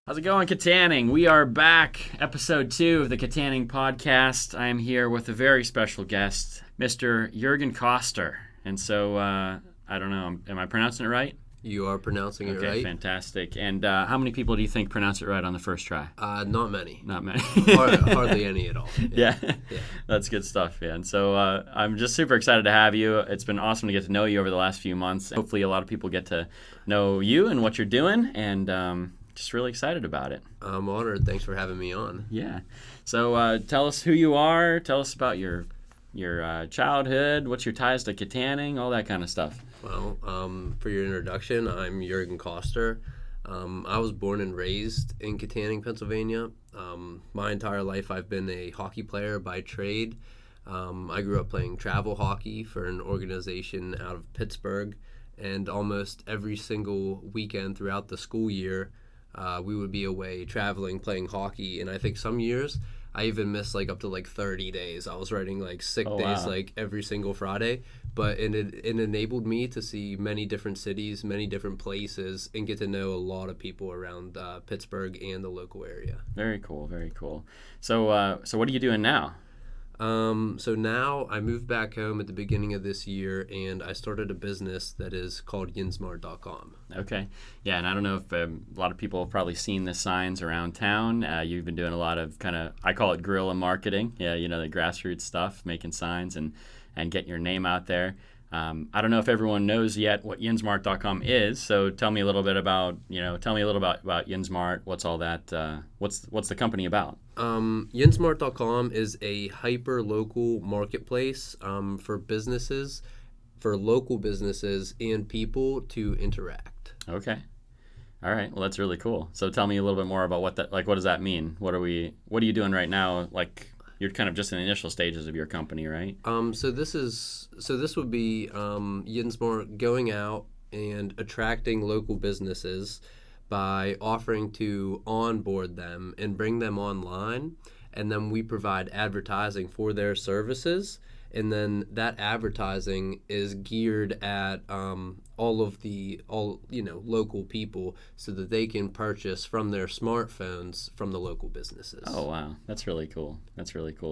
How's it going, Kittanning? We are back, episode 2 of the Kittanning podcast. I am here with a very special guest, Mr. Juergen Koster. And so, I don't know, am I pronouncing it right? You are pronouncing it right. Okay, fantastic. And how many people do you think pronounce it right on the first try? Not many. Not many. Hardly any at all. Yeah. That's good stuff, yeah. And so I'm just super excited to have you. It's been awesome to get to know you over the last few months. Hopefully a lot of people get to know you and what you're doing, and just really excited about it. I'm honored. Thanks for having me on. Yeah. So tell us who you are. Tell us about your childhood. What's your ties to Kittanning? All that kind of stuff. Well, for your introduction, I'm Juergen Koster. I was born and raised in Kittanning, Pennsylvania. My entire life, I've been a hockey player by trade. I grew up playing travel hockey for an organization out of Pittsburgh, and almost every single weekend throughout the school year, we would be away traveling, playing hockey, and I think some years I even missed up to 30 days. I was writing sick days every single Friday, but it enabled me to see many different cities, many different places, and get to know a lot of people around Pittsburgh and the local area. Very cool, very cool. So what are you doing now? So now I moved back home at the beginning of this year, and I started a business that is called yinsmart.com. Okay. Yeah, and I don't know if a lot of people have probably seen the signs around town. You've been doing a lot of I call it guerrilla marketing. Yeah, the grassroots stuff, making signs and getting your name out there. I don't know if everyone knows yet what yinsmart.com is, so tell me a little bit about Yinsmart. What's all that? What's the company about? Yinsmart.com is a hyper-local marketplace for businesses, for local businesses and people to interact. Okay. All right. Well, that's really cool. So tell me a little bit more about what does that mean? What are you doing right now? You're kind of just in the initial stages of your company, right? So this would be Yinsmart going out and attracting local businesses by offering to onboard them and bring them online, and then we provide advertising for their services, and then that advertising is geared at all local people so that they can purchase from their smartphones from the local businesses. Oh wow, that's really cool.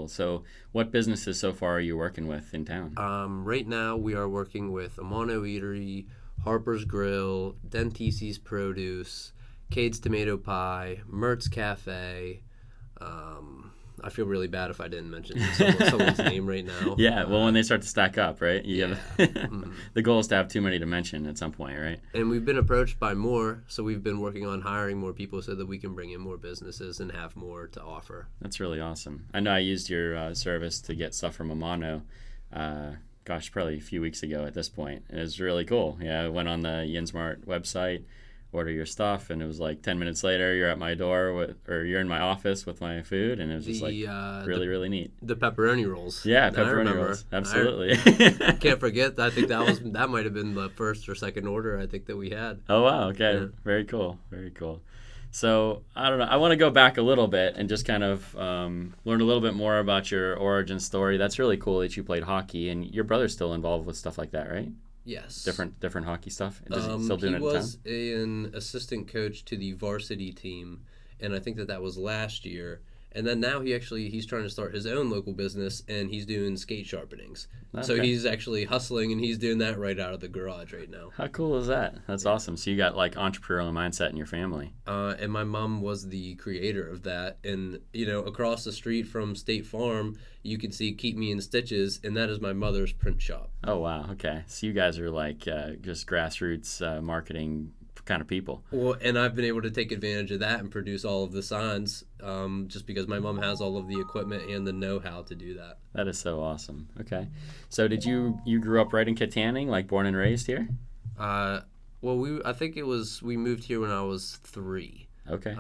So what businesses so far are you working with in town? Right now we are working with Amano Eatery, Harper's Grill, Dentisi's Produce, Cade's Tomato Pie, Mert's Cafe. I feel really bad if I didn't mention someone's name right now. Yeah, well, when they start to stack up, right? The goal is to have too many to mention at some point, right? And we've been approached by more, so we've been working on hiring more people so that we can bring in more businesses and have more to offer. That's really awesome. I know I used your service to get stuff from Amano, probably a few weeks ago at this point. And it was really cool. Yeah, I went on the Yinsmart website, order your stuff, and it was 10 minutes later you're at my door or you're in my office with my food, and it was just really neat. The pepperoni rolls. Yeah, pepperoni rolls. Absolutely. I can't forget. I think that might have been the first or second order I think that we had. Oh wow, okay. Yeah. Very cool. So I don't know, I want to go back a little bit and just kind of learn a little bit more about your origin story. That's really cool that you played hockey, and your brother's still involved with stuff like that, right? Yes. Different hockey stuff? Does he still doing it in town? He was an assistant coach to the varsity team, and I think that was last year. And then now he's trying to start his own local business, and he's doing skate sharpenings. Okay. So he's actually hustling, and he's doing that right out of the garage right now. How cool is that? That's awesome. So you got entrepreneurial mindset in your family. And my mom was the creator of that. And, across the street from State Farm, you can see Keep Me in Stitches, and that is my mother's print shop. Oh, wow. Okay. So you guys are just grassroots marketing kind of people. Well, and I've been able to take advantage of that and produce all of the signs just because my mom has all of the equipment and the know-how to do that. That is so awesome. Okay. So did you grew up right in Kittanning, born and raised here? Well, I think we moved here when I was 3. Okay.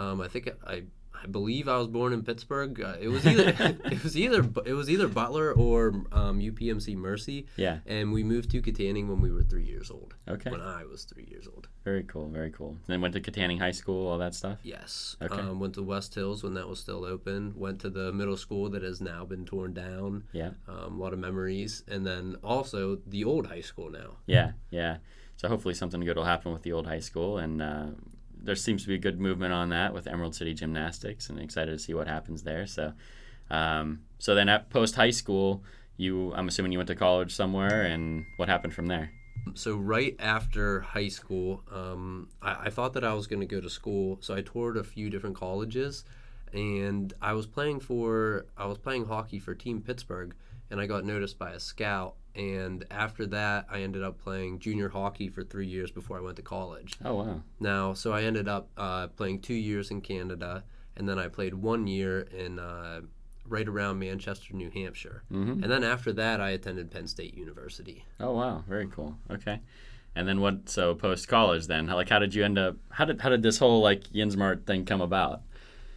I believe I was born in Pittsburgh. It was either Butler or UPMC Mercy. Yeah. And we moved to Kittanning when we were 3 years old. Okay. When I was 3 years old. Very cool. Then went to Kittanning High School, all that stuff? Yes. Okay. Went to West Hills when that was still open. Went to the middle school that has now been torn down. Yeah. A lot of memories. And then also the old high school now. Yeah. So hopefully something good will happen with the old high school, and there seems to be good movement on that with Emerald City Gymnastics, and excited to see what happens there. So, so then at post high school, I'm assuming you went to college somewhere, and what happened from there? So right after high school, I thought that I was going to go to school, so I toured a few different colleges, and I was playing hockey for Team Pittsburgh, and I got noticed by a scout. And after that, I ended up playing junior hockey for 3 years before I went to college. Oh, wow. Now, so I ended up playing 2 years in Canada, and then I played 1 year in right around Manchester, New Hampshire. Mm-hmm. And then after that, I attended Penn State University. Oh, wow. Very cool. Okay. And then so post-college then, how did you end up, how did this whole like Yinsmart thing come about?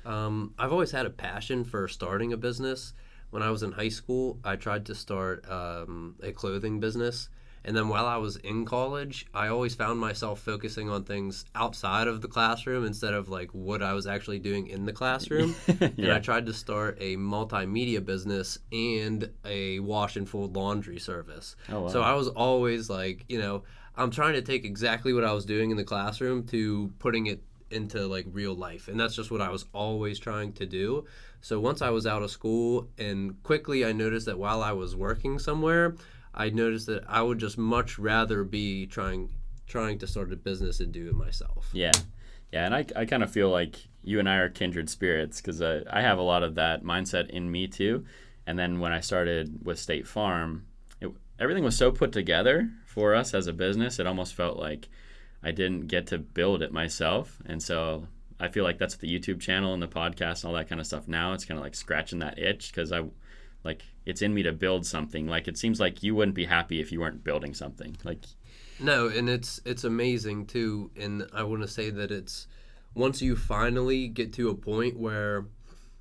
I've always had a passion for starting a business. When I was in high school, I tried to start a clothing business. And then while I was in college, I always found myself focusing on things outside of the classroom instead of like what I was actually doing in the classroom. Yeah. And I tried to start a multimedia business and a wash and fold laundry service. Oh, wow. So I was always like, I'm trying to take exactly what I was doing in the classroom to putting it into like real life, and that's just what I was always trying to do. So once I was out of school, and quickly I noticed that while I was working somewhere, I noticed that I would just much rather be trying to start a business and do it myself. Yeah, and I kind of feel like you and I are kindred spirits, because I have a lot of that mindset in me too. And then when I started with State Farm, everything was so put together for us as a business, it almost felt like I didn't get to build it myself. And so I feel like that's the YouTube channel and the podcast and all that kind of stuff now. It's kind of like scratching that itch, because it's in me to build something. Like, it seems like you wouldn't be happy if you weren't building something. Like, no, and it's amazing too. And I want to say that it's once you finally get to a point where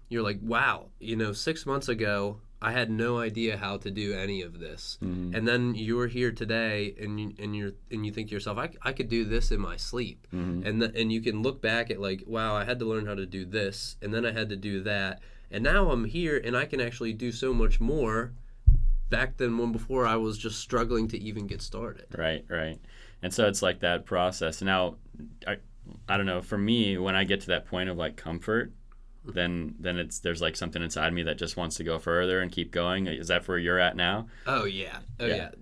you're like, wow, 6 months ago, I had no idea how to do any of this. Mm-hmm. And then you're here today, and you think to yourself, I could do this in my sleep. Mm-hmm. And you can look back at like, wow, I had to learn how to do this, and then I had to do that, and now I'm here, and I can actually do so much more back than when before I was just struggling to even get started. Right. And so it's like that process. Now, I don't know, for me, when I get to that point of like comfort, then there's like something inside me that just wants to go further and keep going. Is that where you're at now? Oh yeah.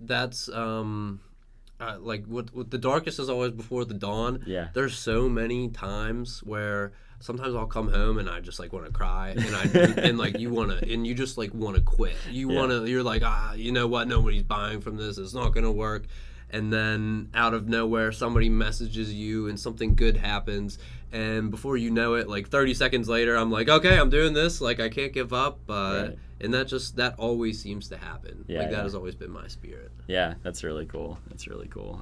That's like what the darkest is always before the dawn. Yeah. There's so many times where sometimes I'll come home and I just like want to cry, and like you just like want to quit. You're like, you know what? Nobody's buying from this. It's not gonna work. And then out of nowhere, somebody messages you and something good happens. And before you know it, like 30 seconds later, I'm like, okay, I'm doing this. Like, I can't give up. Right. And that always seems to happen. Yeah, that has always been my spirit. Yeah, that's really cool.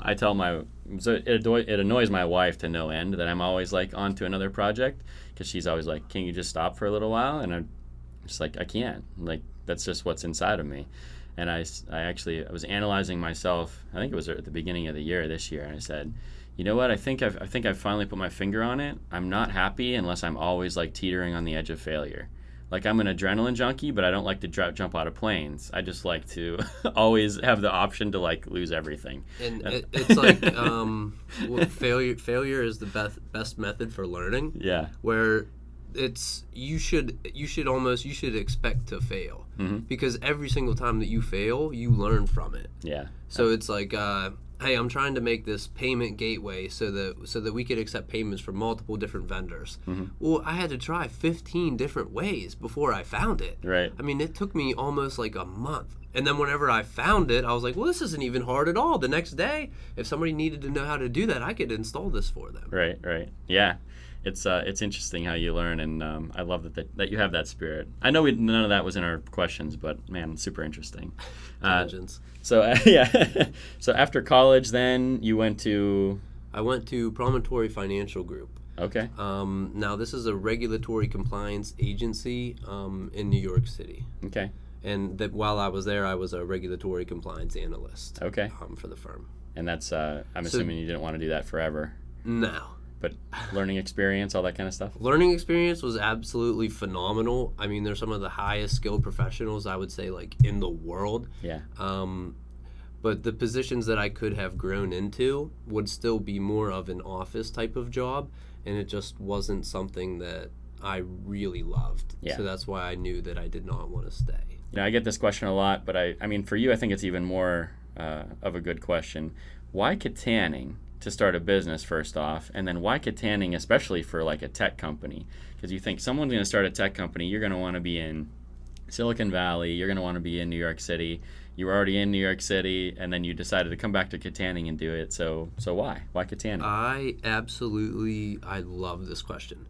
I tell it annoys my wife to no end that I'm always like on to another project, because she's always like, can you just stop for a little while? And I'm just like, I can't. Like, that's just what's inside of me. And I was analyzing myself. I think it was at the beginning of the year this year, and I said, you know what? I think I've finally put my finger on it. I'm not happy unless I'm always like teetering on the edge of failure. Like, I'm an adrenaline junkie, but I don't like to jump out of planes. I just like to always have the option to like lose everything. And it's like failure is the best method for learning. Yeah. Where you should expect to fail, mm-hmm. because every single time that you fail, you learn from it. Yeah. So it's like, hey, I'm trying to make this payment gateway so that we could accept payments from multiple different vendors. Mm-hmm. Well, I had to try 15 different ways before I found it. Right. I mean, it took me almost like a month. And then whenever I found it, I was like, well, this isn't even hard at all. The next day, if somebody needed to know how to do that, I could install this for them. Right. Yeah. It's interesting how you learn, and I love that you have that spirit. I know none of that was in our questions, but man, super interesting. So so after college, then you went to? I went to Promontory Financial Group. Okay. Now this is a regulatory compliance agency in New York City. Okay. And that while I was there, I was a regulatory compliance analyst. Okay. For the firm. And that's I'm assuming you didn't want to do that forever. No. But learning experience, all that kind of stuff? Learning experience was absolutely phenomenal. I mean, they're some of the highest skilled professionals, I would say, like, in the world. Yeah. But the positions that I could have grown into would still be more of an office type of job. and it just wasn't something that I really loved. Yeah. So that's why I knew that I did not want to stay. I get this question a lot, but I mean, for you, I think it's even more of a good question. Why Kittanning to start a business, first off, and then why Kittanning, especially for like a tech company? Because you think someone's going to start a tech company, you're going to want to be in Silicon Valley, you're going to want to be in New York City. You were already in New York City, and then you decided to come back to Kittanning and do it. So why? Why Kittanning? I love this question.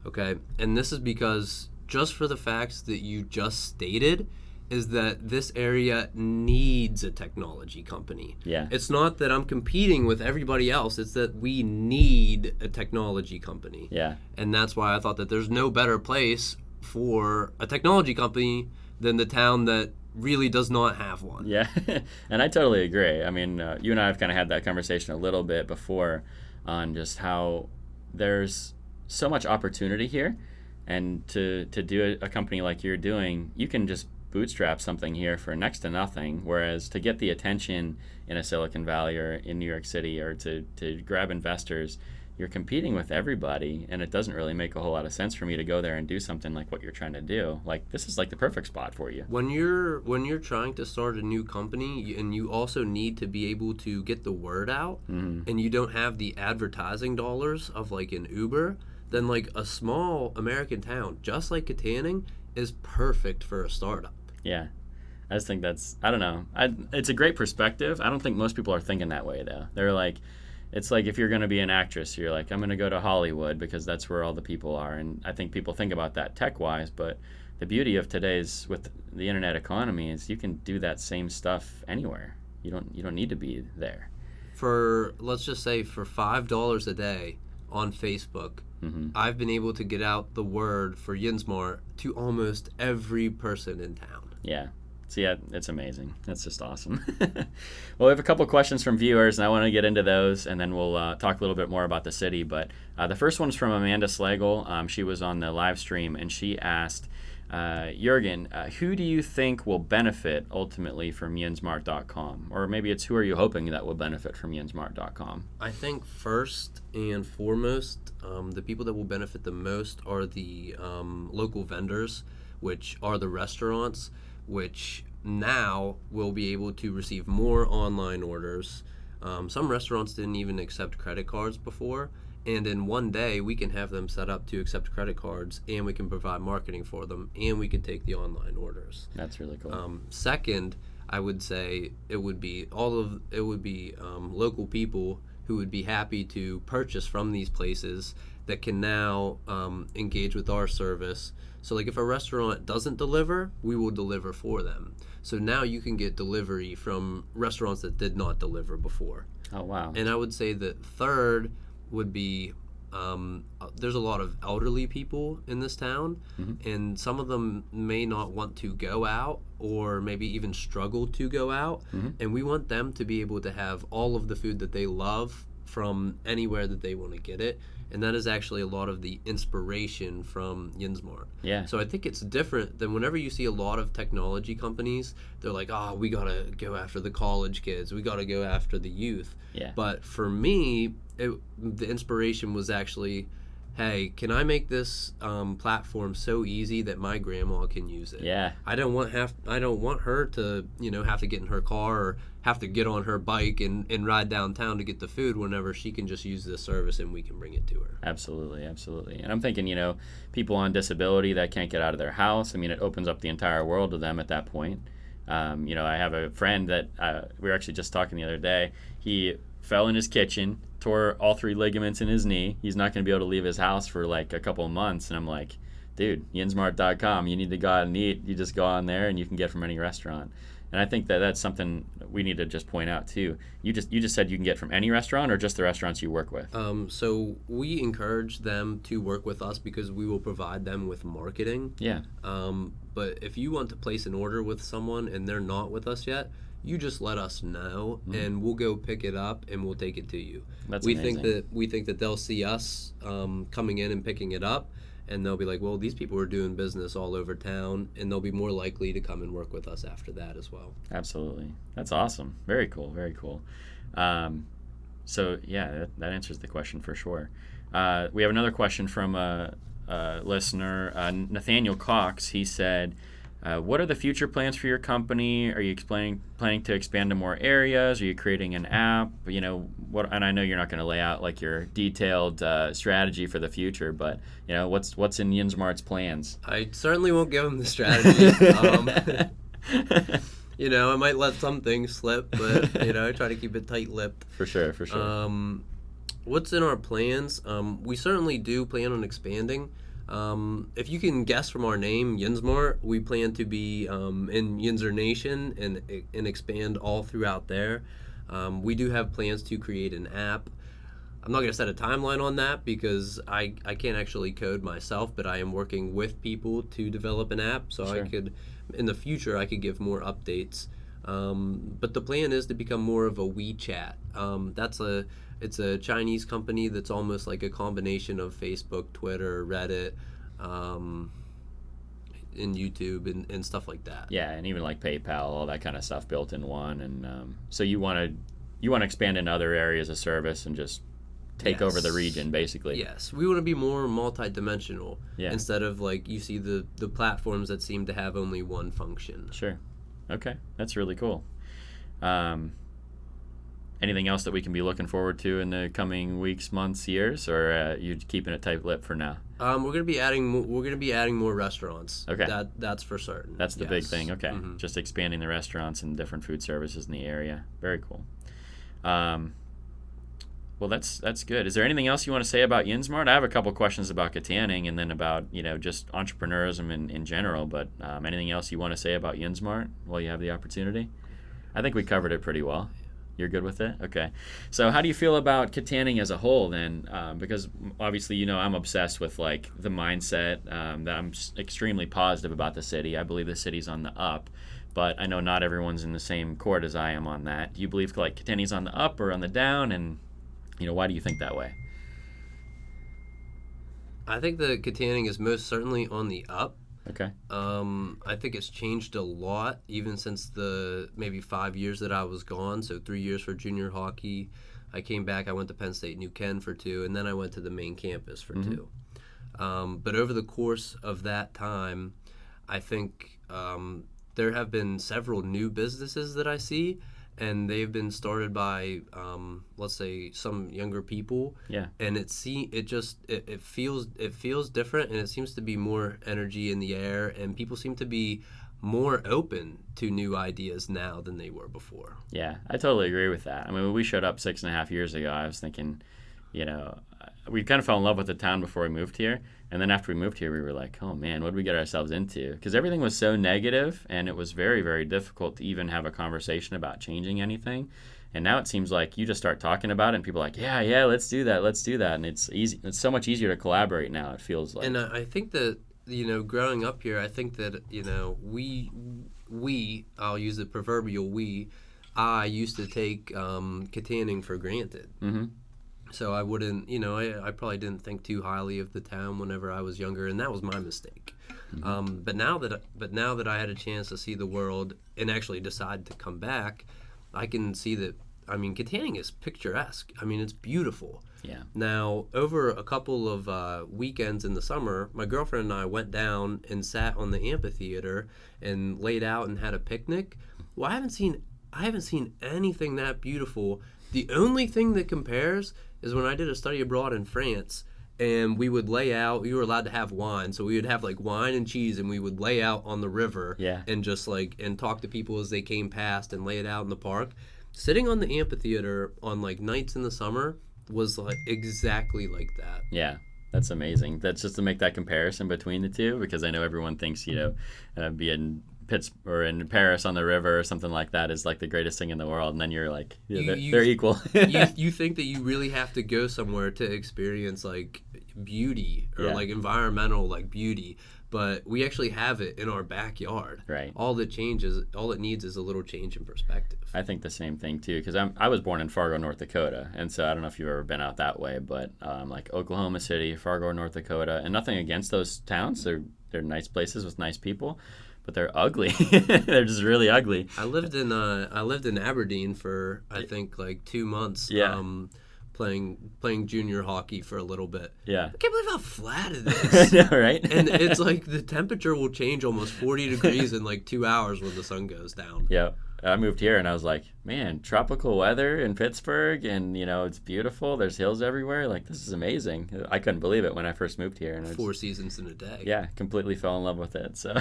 Okay, and this is because just for the facts that you just stated, is that this area needs a technology company. Yeah. It's not that I'm competing with everybody else. It's that we need a technology company. Yeah. And that's why I thought that there's no better place for a technology company than the town that really does not have one. Yeah, and I totally agree. I mean, you and I have kind of had that conversation a little bit before on just how there's so much opportunity here, and to do a company like you're doing, you can just bootstrap something here for next to nothing, whereas to get the attention in a Silicon Valley or in New York City or to grab investors, you're competing with everybody, and it doesn't really make a whole lot of sense for me to go there and do something like what you're trying to do. Like, this is like the perfect spot for you. When you're trying to start a new company, and you also need to be able to get the word out, and you don't have the advertising dollars of like an Uber, then like a small American town just like Kittanning is perfect for a startup. Yeah. I just think that's, I don't know. It's a great perspective. I don't think most people are thinking that way, though. They're like, it's like if you're going to be an actress, you're like, I'm going to go to Hollywood because that's where all the people are. And I think people think about that tech-wise, but the beauty of today's, with the internet economy, is you can do that same stuff anywhere. You don't need to be there. For, let's just say, for $5 a day on Facebook, I've been able to get out the word for Yinsmart to almost every person in town. Yeah. So yeah, it's amazing. That's just awesome. Well, we have a couple questions from viewers, and I want to get into those, and then we'll talk a little bit more about the city. But the first one's from Amanda Slagle. She was on the live stream, and she asked, Juergen, who do you think will benefit ultimately from Yinsmart.com? Or maybe it's who are you hoping that will benefit from Yinsmart.com? I think first and foremost, the people that will benefit the most are the local vendors, which are the restaurants, which now will be able to receive more online orders. Some restaurants didn't even accept credit cards before, and in one day we can have them set up to accept credit cards, and we can provide marketing for them, and we can take the online orders. That's really cool. Second, I would say it would be local people who would be happy to purchase from these places that can now engage with our service. So like if a restaurant doesn't deliver, we will deliver for them. So now you can get delivery from restaurants that did not deliver before. Oh, wow. And I would say that third would be there's a lot of elderly people in this town, and some of them may not want to go out or maybe even struggle to go out, and we want them to be able to have all of the food that they love from anywhere that they want to get it. And that is actually a lot of the inspiration from Yinsmart. Yeah. So I think it's different than whenever you see a lot of technology companies, they're like, we got to go after the college kids. We got to go after the youth. Yeah. But for me, the inspiration was actually, hey, can I make this platform so easy that my grandma can use it? Yeah. I don't want her to, have to get in her car or have to get on her bike and ride downtown to get the food whenever she can just use this service and we can bring it to her. Absolutely, absolutely. And I'm thinking, people on disability that can't get out of their house, I mean, it opens up the entire world to them at that point. I have a friend that we were actually just talking the other day. He fell in his kitchen, tore all 3 ligaments in his knee. He's not going to be able to leave his house for like a couple of months. And I'm like, dude, Yinsmart.com, you need to go out and eat. You just go on there and you can get from any restaurant. And I think that that's something we need to just point out too. You just said you can get from any restaurant or just the restaurants you work with? So we encourage them to work with us because we will provide them with marketing. Yeah. But if you want to place an order with someone and they're not with us yet, you just let us know and we'll go pick it up and we'll take it to you. That's amazing. We think that they'll see us coming in and picking it up, and they'll be like, well, these people are doing business all over town, and they'll be more likely to come and work with us after that as well. Absolutely. That's awesome. Very cool, very cool. So yeah, that answers the question for sure. We have another question from a listener, Nathaniel Cox. He said, what are the future plans for your company? Are you planning to expand to more areas? Are you creating an app? You know, what? And I know you're not going to lay out like your detailed strategy for the future, but you know, what's in YinSmart's plans? I certainly won't give him the strategy. You know, I might let some things slip, but you know, I try to keep it tight-lipped. For sure. What's in our plans? We certainly do plan on expanding. If you can guess from our name, YinSmart, we plan to be in Yinzer Nation and expand all throughout there. We do have plans to create an app. I'm not going to set a timeline on that because I can't actually code myself, but I am working with people to develop an app, so Sure. in the future, I could give more updates. But the plan is to become more of a WeChat. It's a Chinese company that's almost like a combination of Facebook, Twitter, Reddit, and YouTube and stuff like that. Yeah, and even like PayPal, all that kind of stuff built in one. And so you want to expand in other areas of service and just take over the region, basically. Yes, we want to be more multi-dimensional instead of like you see the platforms that seem to have only one function. Sure. Okay, that's really cool. Anything else that we can be looking forward to in the coming weeks, months, years, or you keeping it tight-lipped for now? We're gonna be adding more restaurants. Okay, that's for certain. That's the big thing. Okay, just expanding the restaurants and different food services in the area. Very cool. Well, that's good. Is there anything else you want to say about YinSmart? I have a couple questions about Kittanning and then about just entrepreneurism in general. But anything else you want to say about YinSmart while you have the opportunity? I think we covered it pretty well. You're good with it? Okay. So how do you feel about Kittanning as a whole then? Because obviously, I'm obsessed with like the mindset that I'm extremely positive about the city. I believe the city's on the up, but I know not everyone's in the same court as I am on that. Do you believe like Kittanning's on the up or on the down? And why do you think that way? I think the Kittanning is most certainly on the up. Okay. I think it's changed a lot even since the maybe 5 years that I was gone. So 3 years for junior hockey. I came back. I went to Penn State Mckean for 2, and then I went to the main campus for 2. But over the course of that time, I think there have been several new businesses that I see, and they've been started by, let's say, some younger people. Yeah. And it feels different, and it seems to be more energy in the air, and people seem to be more open to new ideas now than they were before. Yeah, I totally agree with that. I mean, when we showed up 6.5 years ago, I was thinking, we kind of fell in love with the town before we moved here. And then after we moved here, we were like, oh man, what did we get ourselves into? Because everything was so negative, and it was very, very difficult to even have a conversation about changing anything. And now it seems like you just start talking about it, and people are like, yeah, let's do that. And it's easy. It's so much easier to collaborate now, it feels like. And I think that, growing up here, I think that, I'll use the proverbial I used to take Kittanning for granted. Mm-hmm. So I wouldn't, I probably didn't think too highly of the town whenever I was younger, and that was my mistake. Mm-hmm. But now that I had a chance to see the world and actually decide to come back, I can see that. I mean, Kittanning is picturesque. I mean, it's beautiful. Yeah. Now, over a couple of weekends in the summer, my girlfriend and I went down and sat on the amphitheater and laid out and had a picnic. Well, I haven't seen anything that beautiful. The only thing that compares is when I did a study abroad in France, and we would lay out. We were allowed to have wine, so we would have like wine and cheese, and we would lay out on the river and just and talk to people as they came past and lay it out in the park. Sitting on the amphitheater on like nights in the summer was like exactly like that. Yeah, that's amazing. That's just to make that comparison between the two, because I know everyone thinks being Pittsburgh or in Paris on the river or something like that is like the greatest thing in the world, and then you're like, they're equal. you think that you really have to go somewhere to experience like beauty or like environmental like beauty, but we actually have it in our backyard. Right. All it needs is a little change in perspective. I think the same thing too, because I was born in Fargo, North Dakota, and so I don't know if you've ever been out that way, but like Oklahoma City, Fargo, North Dakota, and nothing against those towns. They're nice places with nice people, but they're ugly. They're just really ugly. I lived in Aberdeen for I think like 2 months. Yeah. playing junior hockey for a little bit. Yeah. I can't believe how flat it is. I know, right? And it's like the temperature will change almost 40 degrees in like 2 hours when the sun goes down. Yeah. I moved here and I was like, man, tropical weather in Pittsburgh, and it's beautiful. There's hills everywhere. Like, this is amazing. I couldn't believe it when I first moved here. And 4 seasons in a day. Yeah, completely fell in love with it. So,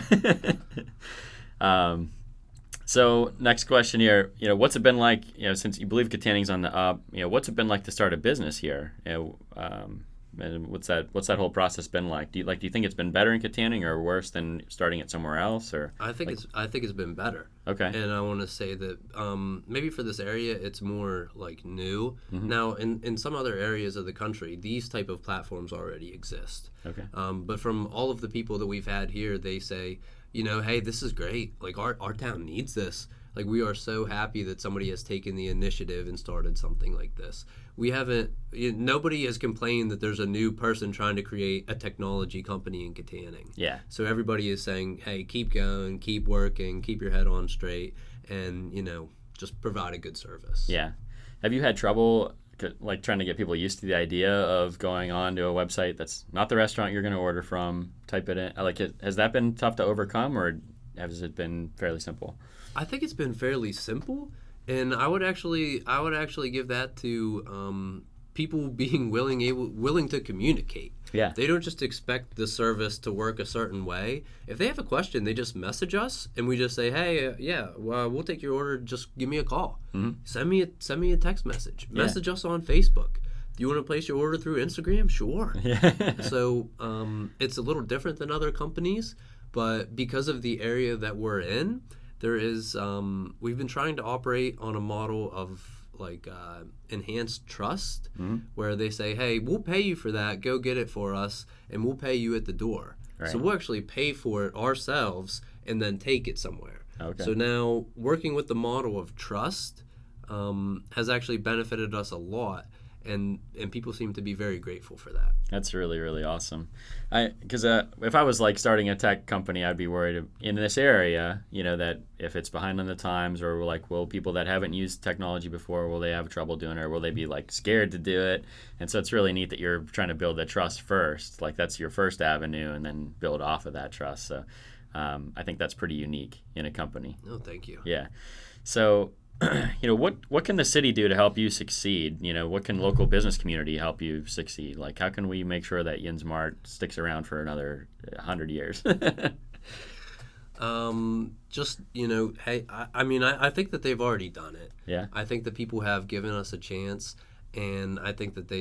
so next question here. What's it been like? Since you believe Kittanning's on the up, what's it been like to start a business here? And what's that whole process been like? Do you think it's been better in Kittanning or worse than starting it somewhere else? Or I think it's been better. Okay. And I want to say that maybe for this area it's more like new. Mm-hmm. Now in some other areas of the country these type of platforms already exist. Okay. But from all of the people that we've had here, they say, hey, this is great. Like our town needs this. Like, we are so happy that somebody has taken the initiative and started something like this. Nobody has complained that there's a new person trying to create a technology company in Kittanning. Yeah. So everybody is saying, hey, keep going, keep working, keep your head on straight, and, just provide a good service. Yeah. Have you had trouble, like, trying to get people used to the idea of going on to a website that's not the restaurant you're going to order from, type it in? Like, has that been tough to overcome, or has it been fairly simple? I think it's been fairly simple, and I would actually give that to people being willing to communicate. Yeah. They don't just expect the service to work a certain way. If they have a question, they just message us, and we just say, hey, we'll take your order. Just give me a call. Mm-hmm. Send me a text message. Yeah. Message us on Facebook. Do you want to place your order through Instagram? Sure. Yeah. So it's a little different than other companies, but because of the area that we're in, there is we've been trying to operate on a model of like enhanced trust, mm-hmm. where they say, hey, we'll pay you for that, go get it for us, and we'll pay you at the door. Right. So we'll actually pay for it ourselves and then take it somewhere. Okay. So now working with the model of trust has actually benefited us a lot. And people seem to be very grateful for that. That's really, really awesome. Because if I was like starting a tech company, I'd be worried in this area, that if it's behind on the times, or like, will people that haven't used technology before, will they have trouble doing it, or will they be like scared to do it? And so it's really neat that you're trying to build that trust first. Like, that's your first avenue, and then build off of that trust. So I think that's pretty unique in a company. Oh, thank you. Yeah. So what can the city do to help you succeed? What can local business community help you succeed? Like, how can we make sure that YinSmart sticks around for another 100 years? Hey, I think that they've already done it. Yeah. I think that people have given us a chance, and I think that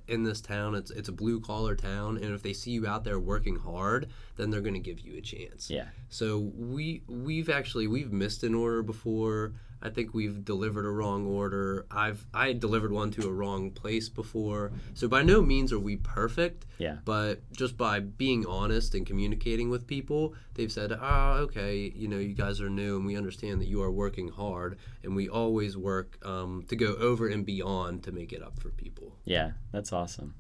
in this town, it's a blue collar town, and if they see you out there working hard, then they're going to give you a chance. Yeah. So we've missed an order before. I think we've delivered a wrong order. I delivered one to a wrong place before. So by no means are we perfect. Yeah. But just by being honest and communicating with people, they've said, okay, you guys are new, and we understand that you are working hard, and we always work to go over and beyond to make it up for people. Yeah, that's awesome.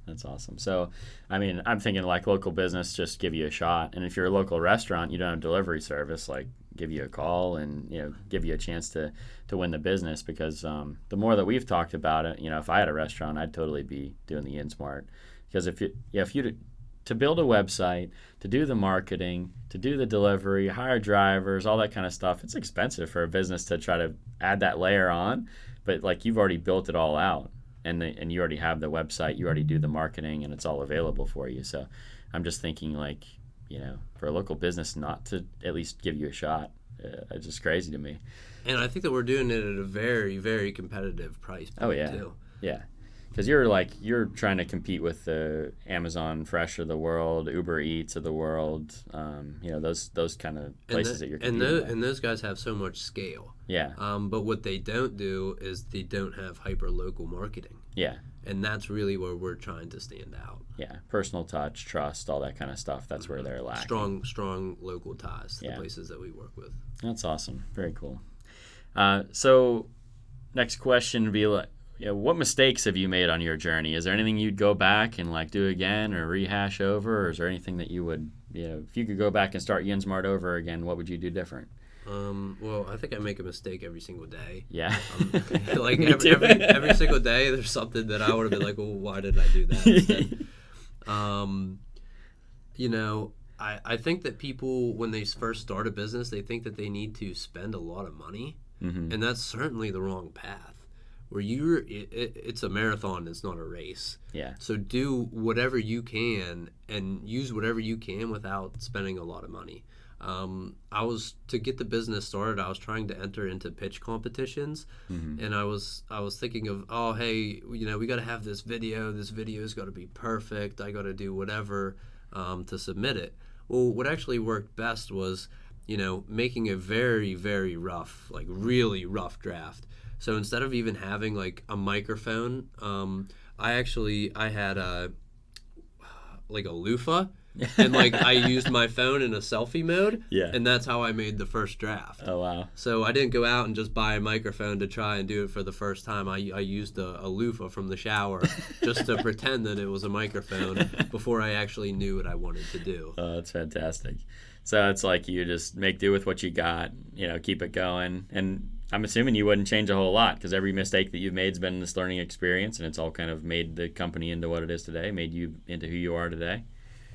So, I'm thinking like local business, just give you a shot. And if you're a local restaurant, you don't have delivery service, like give you a call and give you a chance to win the business, because the more that we've talked about it, if I had a restaurant, I'd totally be doing the YinSmart, because if you to build a website, to do the marketing, to do the delivery, hire drivers, all that kind of stuff, it's expensive for a business to try to add that layer on. But like, you've already built it all out, and you already have the website, you already do the marketing, and it's all available for you. So I'm just thinking, like, for a local business not to at least give you a shot, it's just crazy to me. And I think that we're doing it at a very, very competitive price point. Oh yeah, too. Yeah. Because you're trying to compete with the Amazon Fresh of the world, Uber Eats of the world, those kind of places that you're competing with. And those guys have so much scale. Yeah. But what they don't do is they don't have hyper local marketing. Yeah. And that's really where we're trying to stand out. Yeah, personal touch, trust, all that kind of stuff. That's where they're lacking. Strong local ties to the places that we work with. That's awesome. Very cool. So, next question would be like, what mistakes have you made on your journey? Is there anything you'd go back and like do again or rehash over, or is there anything that you would, if you could go back and start YinSmart over again, what would you do different? Well, I think I make a mistake every single day. Yeah. Like Me too. every single day, there's something that I would have been like, well, why did I do that instead? You know, I think that people, when they first start a business, they think that they need to spend a lot of money, and that's certainly the wrong path. Where it's a marathon, it's not a race. Yeah. So do whatever you can and use whatever you can without spending a lot of money. To get the business started, I was trying to enter into pitch competitions, and I was thinking of, oh, hey, you know, we got to have this video. This video's got to be perfect. I got to do whatever to submit it. Well, what actually worked best was, you know, making a very, very rough, like really rough draft. So instead of even having like a microphone, I had a loofah, and like I used my phone in a selfie mode, and that's how I made the first draft. Oh wow! So I didn't go out and just buy a microphone to try and do it for the first time. I used a loofah from the shower just to pretend that it was a microphone before I actually knew what I wanted to do. Oh, that's fantastic. So it's like you just make do with what you got, you know, keep it going. And I'm assuming you wouldn't change a whole lot because every mistake that you've made has been this learning experience, and it's all kind of made the company into what it is today, made you into who you are today.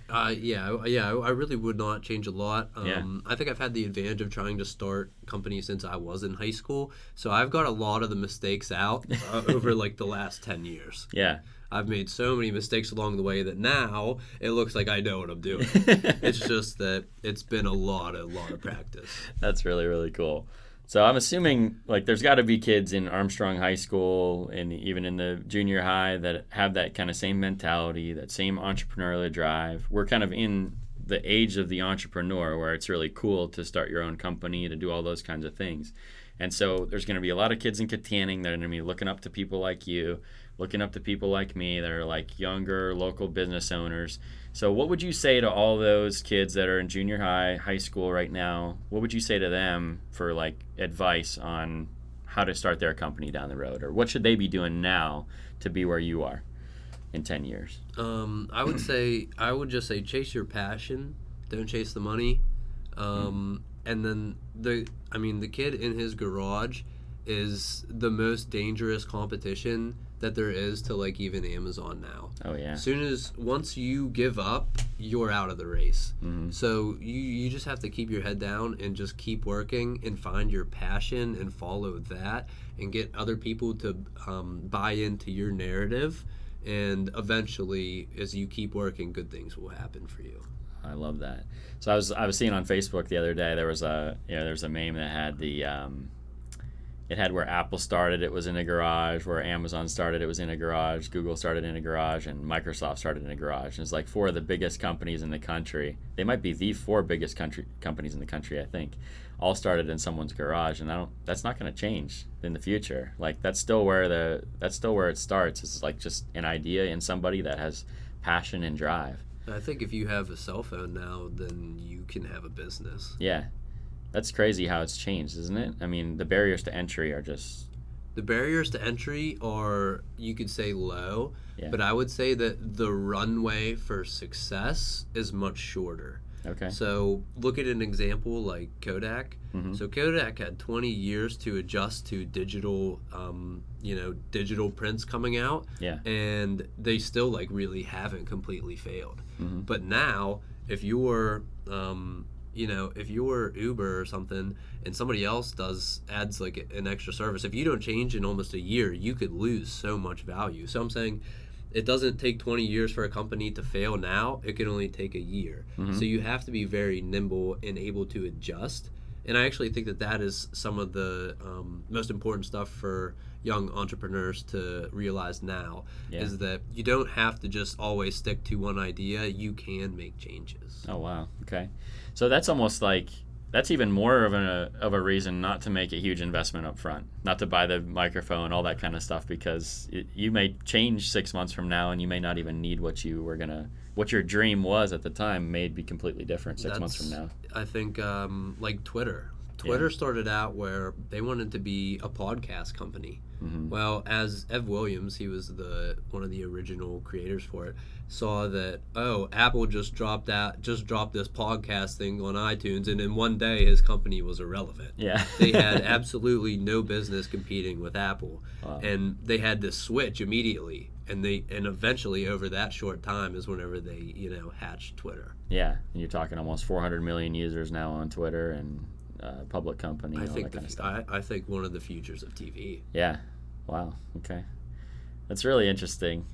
I really would not change a lot. I think I've had the advantage of trying to start companies since I was in high school, so I've got a lot of the mistakes out over like the last 10 years. Yeah. I've made so many mistakes along the way that now it looks like I know what I'm doing. It's just that it's been a lot of practice. That's really, really cool. So I'm assuming like there's got to be kids in Armstrong High School and even in the junior high that have that kind of same mentality, that same entrepreneurial drive. We're kind of in the age of the entrepreneur where it's really cool to start your own company, to do all those kinds of things. And so there's going to be a lot of kids in Kittanning that are going to be looking up to people like you, looking up to people like me that are like younger local business owners. So what would you say to all those kids that are in junior high, high school right now? What would you say to them for like advice on how to start their company down the road? Or what should they be doing now to be where you are in 10 years? I would just say chase your passion. Don't chase the money. And then the kid in his garage is the most dangerous competition that there is to like even Amazon now. Oh yeah. Once you give up, you're out of the race. So you just have to keep your head down and just keep working and find your passion and follow that and get other people to buy into your narrative. And eventually, as you keep working, good things will happen for you. I love that. So I was seeing on Facebook the other day there was a meme that had it had where Apple started, it was in a garage, where Amazon started, it was in a garage, Google started in a garage, and Microsoft started in a garage. And it's like four of the biggest companies in the country. They might be the four biggest companies in the country, I think, all started in someone's garage. And that's not going to change in the future. Like that's still where it starts. It's like just an idea in somebody that has passion and drive. I think if you have a cell phone now, then you can have a business. Yeah. That's crazy how it's changed, isn't it? I mean, the barriers to entry are just... The barriers to entry are, you could say, low, but I would say that the runway for success is much shorter. Okay. So look at an example like Kodak. So Kodak had 20 years to adjust to digital prints coming out, and they still like really haven't completely failed. But now, if you're Uber or something and somebody else adds like an extra service, if you don't change in almost a year, you could lose so much value. So I'm saying it doesn't take 20 years for a company to fail now. It can only take a year. So you have to be very nimble and able to adjust. And I actually think that is some of the most important stuff for young entrepreneurs to realize now, is that you don't have to just always stick to one idea. You can make changes. Oh, wow. Okay. So that's almost like, that's even more of a reason not to make a huge investment up front, not to buy the microphone, all that kind of stuff, because you may change 6 months from now and you may not even need what your dream was at the time may be completely different 6 months from now. I think like Twitter. Twitter started out where they wanted to be a podcast company. Well, as Ev Williams, he was one of the original creators for it, saw that, Apple just dropped this podcast thing on iTunes, and in one day his company was irrelevant. Yeah. They had absolutely no business competing with Apple. Wow. And they had to switch immediately, and eventually over that short time is whenever they hatched Twitter. Yeah, and you're talking almost 400 million users now on Twitter, and public company, all that kind of stuff. I think one of the futures of TV. Yeah. Wow. Okay. That's really interesting.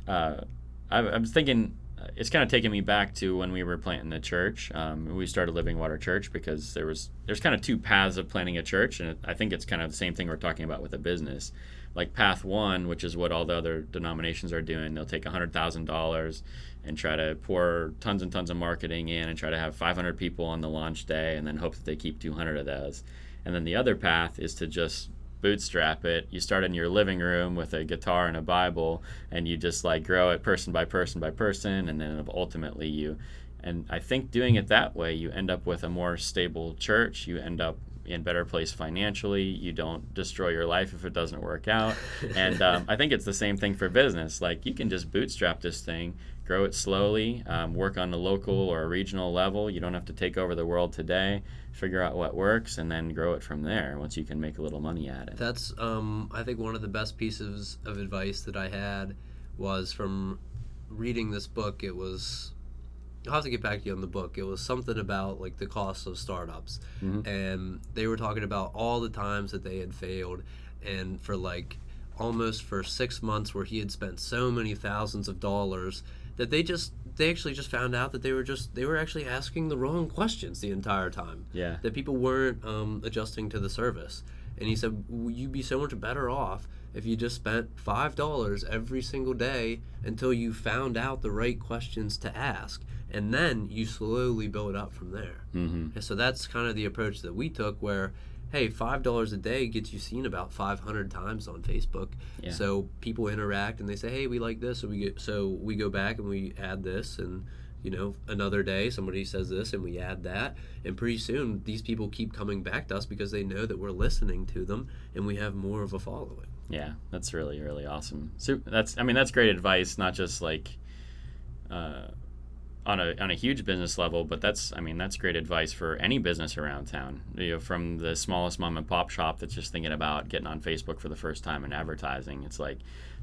I'm thinking it's kind of taking me back to when we were planting the church. We started Living Water Church because there's kind of two paths of planting a church, and I think it's kind of the same thing we're talking about with a business. Like path one, which is what all the other denominations are doing, they'll take $100,000 and try to pour tons and tons of marketing in and try to have 500 people on the launch day and then hope that they keep 200 of those. And then the other path is to just bootstrap it. You start in your living room with a guitar and a Bible, and you just like grow it person by person by person, and then ultimately and I think doing it that way, you end up with a more stable church. You end up in better place financially. You don't destroy your life if it doesn't work out. And I think it's the same thing for business. Like you can just bootstrap this thing, grow it slowly, work on a local or a regional level. You don't have to take over the world today. Figure out what works and then grow it from there once you can make a little money at it. That's I think one of the best pieces of advice that I had was from reading this book. I'll have to get back to you on the book. It was something about like the cost of startups. And they were talking about all the times that they had failed, and for like almost for 6 months where he had spent so many thousands of dollars that they actually just found out that they were actually asking the wrong questions the entire time. Yeah. That people weren't adjusting to the service. And he said, you'd be so much better off if you just spent $5 every single day until you found out the right questions to ask. And then you slowly build up from there. And so that's kind of the approach that we took, where, hey, $5 a day gets you seen about 500 times on Facebook. Yeah. So people interact and they say, hey, we like this. So we go back and we add this, and another day somebody says this and we add that, and pretty soon these people keep coming back to us because they know that we're listening to them and we have more of a following. Yeah, that's really, really awesome. So that's great advice, not just like on a huge business level, but that's great advice for any business around town. From the smallest mom and pop shop that's just thinking about getting on Facebook for the first time and advertising. It's like,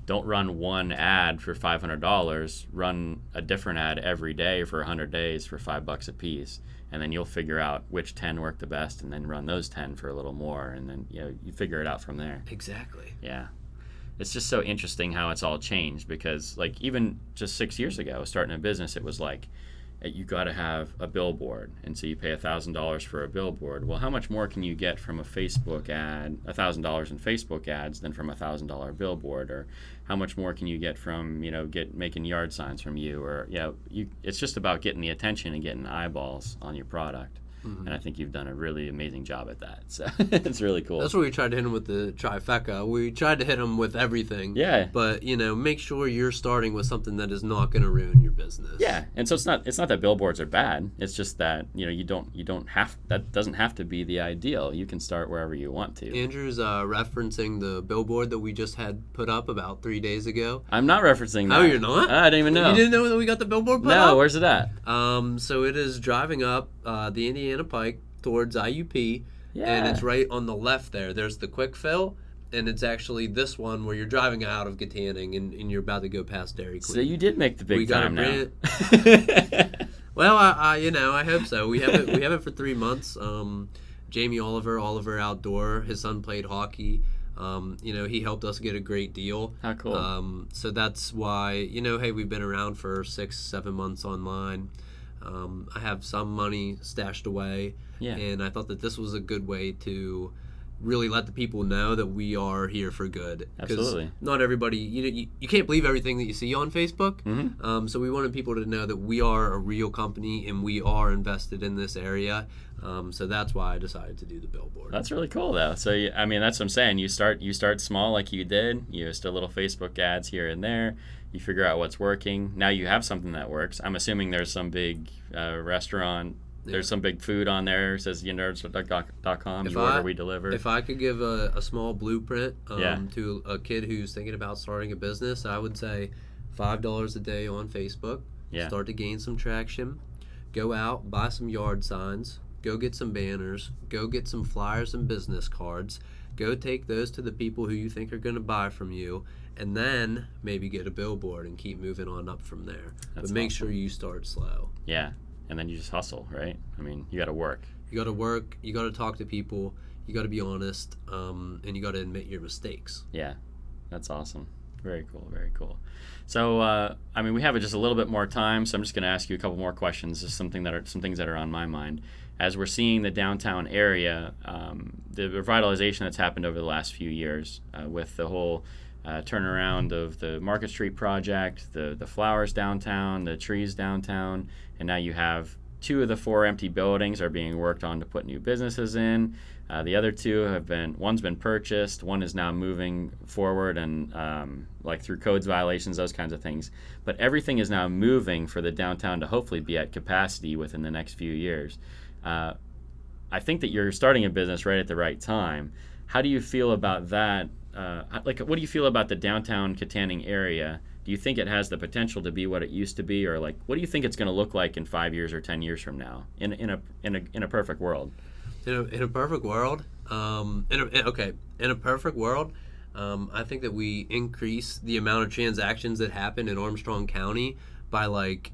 don't run one ad for $500. Run a different ad every day for 100 days for $5 a piece, and then you'll figure out which 10 work the best, and then run those 10 for a little more, and then you figure it out from there. Exactly. Yeah. It's just so interesting how it's all changed, because like even just 6 years ago, starting a business, it was like you got to have a billboard, and so you pay $1,000 for a billboard. Well, how much more can you get from a Facebook ad, $1,000 in Facebook ads, than from $1,000 billboard? Or how much more can you get from making yard signs from you? Or it's just about getting the attention and getting eyeballs on your product. And I think you've done a really amazing job at that. So it's really cool. That's what we tried to hit him with the trifecta. We tried to hit him with everything. Yeah. But make sure you're starting with something that is not going to ruin your business. Yeah. And so it's not that billboards are bad. It's just that you don't have, that doesn't have to be the ideal. You can start wherever you want to. Andrew's referencing the billboard that we just had put up about 3 days ago. I'm not referencing that. Oh, you're not? I didn't even know. You didn't know that we got the billboard put up? No. Where's it at? So it is driving up the Indiana Pike towards IUP, and it's right on the left there. There's the quick fill, and it's actually this one where you're driving out of Kittanning and you're about to go past Dairy Queen. So you did make the big time now. Well, I hope so. We have it for 3 months. Jamie Oliver Outdoor, his son played hockey. He helped us get a great deal. How cool. So that's why, hey, we've been around for 6-7 months online. I have some money stashed away, and I thought that this was a good way to really let the people know that we are here for good. Absolutely. Because not everybody, you can't believe everything that you see on Facebook. So we wanted people to know that we are a real company and we are invested in this area. So that's why I decided to do the billboard. That's really cool, though. So that's what I'm saying. You start small, like you did. You just do little Facebook ads here and there. You figure out what's working. Now you have something that works. I'm assuming there's some big restaurant There's some big food on there. It says younerds.com. You order, we deliver. If I could give a small blueprint Yeah. to a kid who's thinking about starting a business, I would say $5 a day on Facebook. Yeah. Start to gain some traction. Go out, buy some yard signs. Go get some banners. Go get some flyers and business cards. Go take those to the people who you think are going to buy from you, and then maybe get a billboard and keep moving on up from there. That's but make awesome. sure you start slow. Yeah. And then you just hustle, right? I mean, you got to work. You got to work. You got to talk to people. You got to be honest, and you got to admit your mistakes. Yeah. That's awesome. Very cool. Very cool. So, I mean, we have just a little bit more time, so I'm just going to ask you a couple more questions. Just some things that are on my mind. As we're seeing the downtown area, the revitalization that's happened over the last few years with the whole turnaround of the Market Street project, the flowers downtown, the trees downtown, and now you have 2 of the 4 empty buildings are being worked on to put new businesses in. The other 2 one's been purchased, one is now moving forward and like through codes violations, those kinds of things. But everything is now moving for the downtown to hopefully be at capacity within the next few years. I think that you're starting a business right at the right time. How do you feel about that? What do you feel about the downtown Kittanning area? Do you think it has the potential to be what it used to be, or like, what do you think it's going to look like in 5 years or 10 years from now? In a perfect world. In a perfect world, in a perfect world, I think that we increase the amount of transactions that happen in Armstrong County by like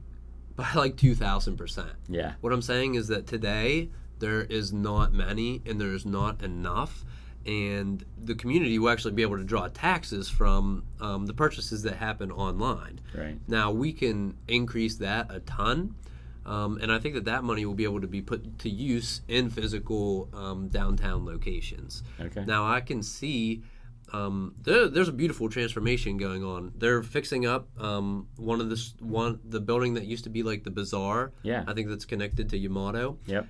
2,000%. Yeah. What I'm saying is that today there is not many and there's not enough, and the community will actually be able to draw taxes from the purchases that happen online. Right. Now we can increase that a ton. And I think that money will be able to be put to use in physical downtown locations. Okay. Now I can see there's a beautiful transformation going on. They're fixing up the building that used to be like the bazaar. Yeah. I think that's connected to Yamato. Yep.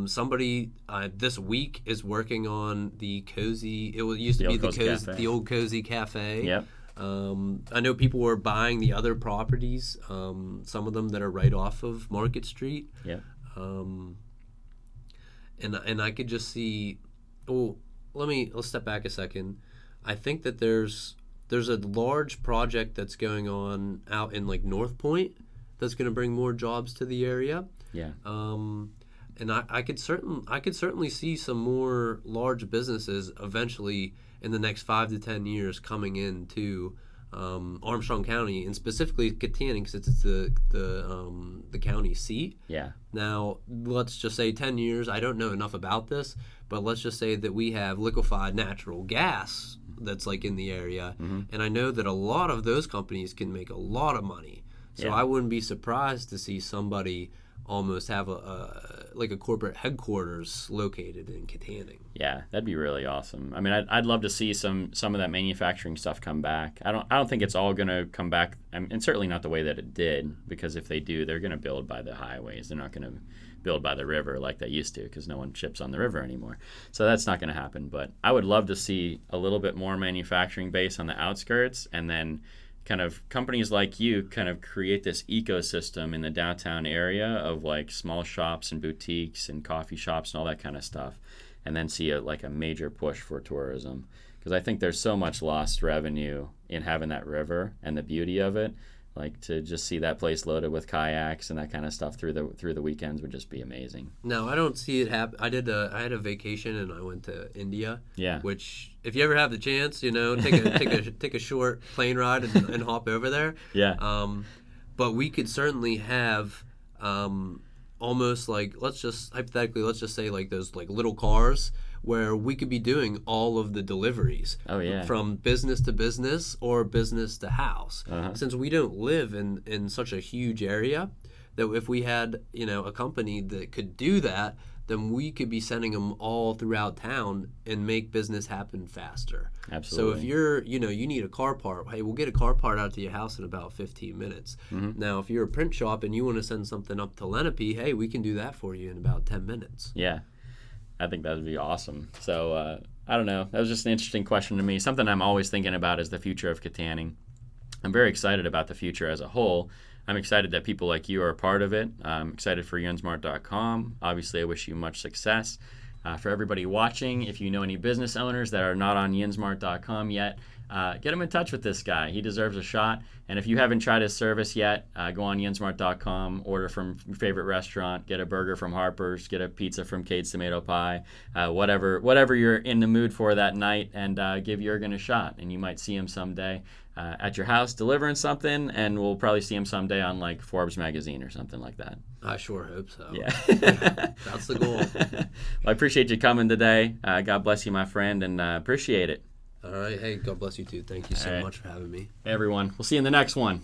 Somebody this week is working on the cozy. It used to be the old cozy cafe. Yep. I know people were buying the other properties, some of them that are right off of Market Street. Yeah. And I could just see. Oh, let's step back a second. I think that there's a large project that's going on out in like North Point that's going to bring more jobs to the area. Yeah. And I could certainly see some more large businesses eventually in the next 5 to 10 years coming into Armstrong County, and specifically Kittanning, since it's the county seat. Yeah. Now, let's just say 10 years. I don't know enough about this, but let's just say that we have liquefied natural gas that's like in the area, and I know that a lot of those companies can make a lot of money. So I wouldn't be surprised to see somebody almost have a corporate headquarters located in Kittanning. Yeah, that'd be really awesome. I mean, I'd love to see some of that manufacturing stuff come back. I don't think it's all going to come back, and certainly not the way that it did, because if they do, they're going to build by the highways. They're not going to build by the river like they used to, because no one ships on the river anymore. So that's not going to happen. But I would love to see a little bit more manufacturing base on the outskirts, and then kind of companies like you kind of create this ecosystem in the downtown area of like small shops and boutiques and coffee shops and all that kind of stuff, and then see a major push for tourism, because I think there's so much lost revenue in having that river and the beauty of it. Like, to just see that place loaded with kayaks and that kind of stuff through the weekends would just be amazing. No, I don't see it happen. I had a vacation and I went to India. Yeah. Which, if you ever have the chance, take a short plane ride and hop over there. Yeah. But we could certainly have almost like, let's just say like those like little cars where we could be doing all of the deliveries. Oh, yeah. From business to business or business to house. Uh-huh. Since we don't live in such a huge area, that if we had a company that could do that, then we could be sending them all throughout town and make business happen faster. Absolutely. So if you're you need a car part, hey, we'll get a car part out to your house in about 15 minutes. Mm-hmm. Now if you're a print shop and you want to send something up to Lenape, hey, we can do that for you in about 10 minutes. Yeah. I think that would be awesome. So I don't know. That was just an interesting question to me. Something I'm always thinking about is the future of Kittanning. I'm very excited about the future as a whole. I'm excited that people like you are a part of it. I'm excited for yunsmart.com. Obviously, I wish you much success. For everybody watching, if you know any business owners that are not on yunsmart.com yet, get them in touch with this guy. He deserves a shot. And if you haven't tried his service yet, go on yunsmart.com, order from your favorite restaurant, get a burger from Harper's, get a pizza from Kate's Tomato Pie, whatever you're in the mood for that night, and give Juergen a shot. And you might see him someday at your house delivering something, and we'll probably see him someday on like Forbes magazine or something like that. I sure hope so. Yeah. That's the goal. Well, I appreciate you coming today. God bless you, my friend, and appreciate it. All right. Hey, God bless you too. Thank you so much for having me. Hey, everyone. We'll see you in the next one.